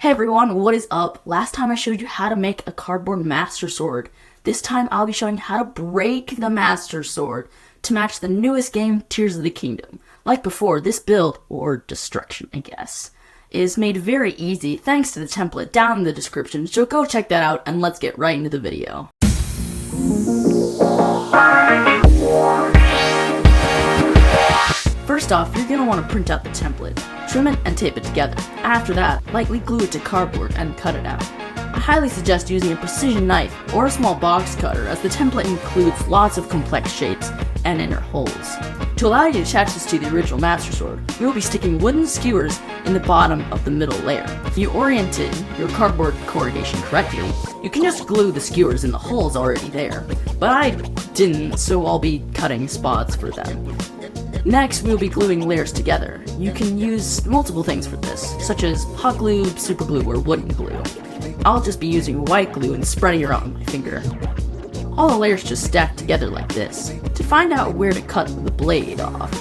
Hey everyone, what is up? Last time I showed you how to make a cardboard master sword. This time I'll be showing how to break the master sword to match the newest game, Tears of the Kingdom. Like before, this build, or destruction I guess, is made very easy thanks to the template down in the description, so go check that out and let's get right into the video. First off, you're going to want to print out the template, trim it and tape it together. After that, lightly glue it to cardboard and cut it out. I highly suggest using a precision knife or a small box cutter, as the template includes lots of complex shapes and inner holes. To allow you to attach this to the original master sword, we will be sticking wooden skewers in the bottom of the middle layer. If you oriented your cardboard corrugation correctly, you can just glue the skewers in the holes already there, but I didn't, so I'll be cutting spots for them. Next, we'll be gluing layers together. You can use multiple things for this, such as hot glue, super glue, or wooden glue. I'll just be using white glue and spreading it on my finger. All the layers just stack together like this. To find out where to cut the blade off,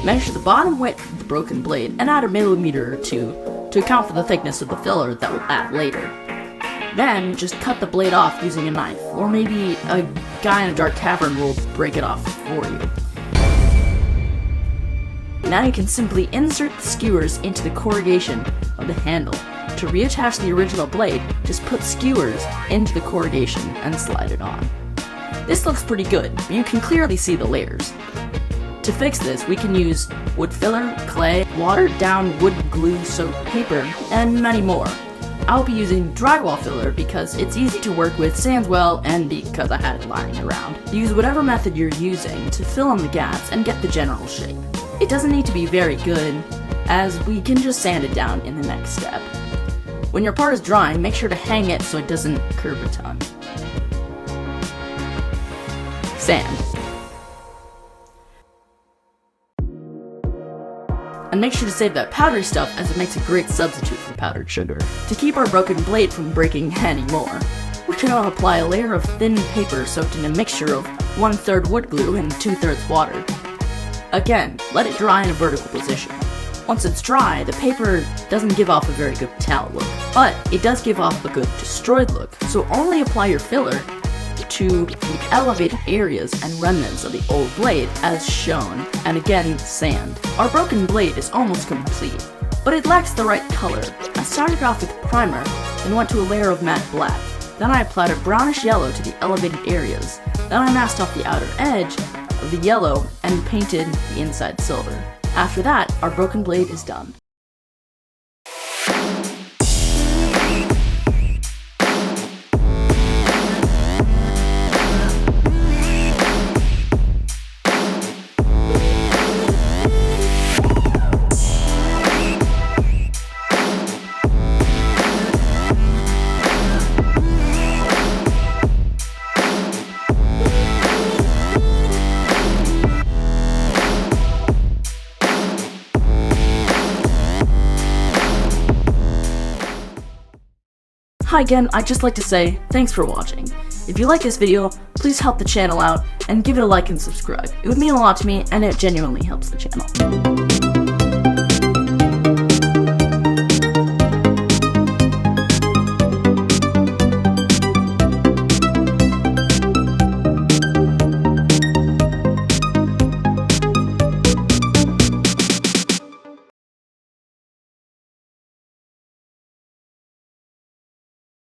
measure the bottom width of the broken blade and add a millimeter or two to account for the thickness of the filler that we'll add later. Then, just cut the blade off using a knife, or maybe a guy in a dark cavern will break it off for you. Now you can simply insert the skewers into the corrugation of the handle. To reattach the original blade, just put skewers into the corrugation and slide it on. This looks pretty good, but you can clearly see the layers. To fix this, we can use wood filler, clay, watered down wood glue soaked paper, and many more. I'll be using drywall filler because it's easy to work with, sands well, and because I had it lying around. Use whatever method you're using to fill in the gaps and get the general shape. It doesn't need to be very good, as we can just sand it down in the next step. When your part is drying, make sure to hang it so it doesn't curve a ton. Sand. And make sure to save that powdery stuff, as it makes a great substitute for powdered sugar. To keep our broken blade from breaking anymore, we're going to apply a layer of thin paper soaked in a mixture of 1/3 wood glue and 2/3 water. Again, let it dry in a vertical position. Once it's dry, the paper doesn't give off a very good metallic look, but it does give off a good destroyed look, so only apply your filler to the elevated areas and remnants of the old blade as shown, and again, sand. Our broken blade is almost complete, but it lacks the right color. I started off with primer, then went to a layer of matte black. Then I applied a brownish yellow to the elevated areas. Then I masked off the outer edge of the yellow and painted the inside silver. After that, our broken blade is done. Hi again, I'd just like to say thanks for watching. If you like this video, please help the channel out and give it a like and subscribe. It would mean a lot to me, and it genuinely helps the channel.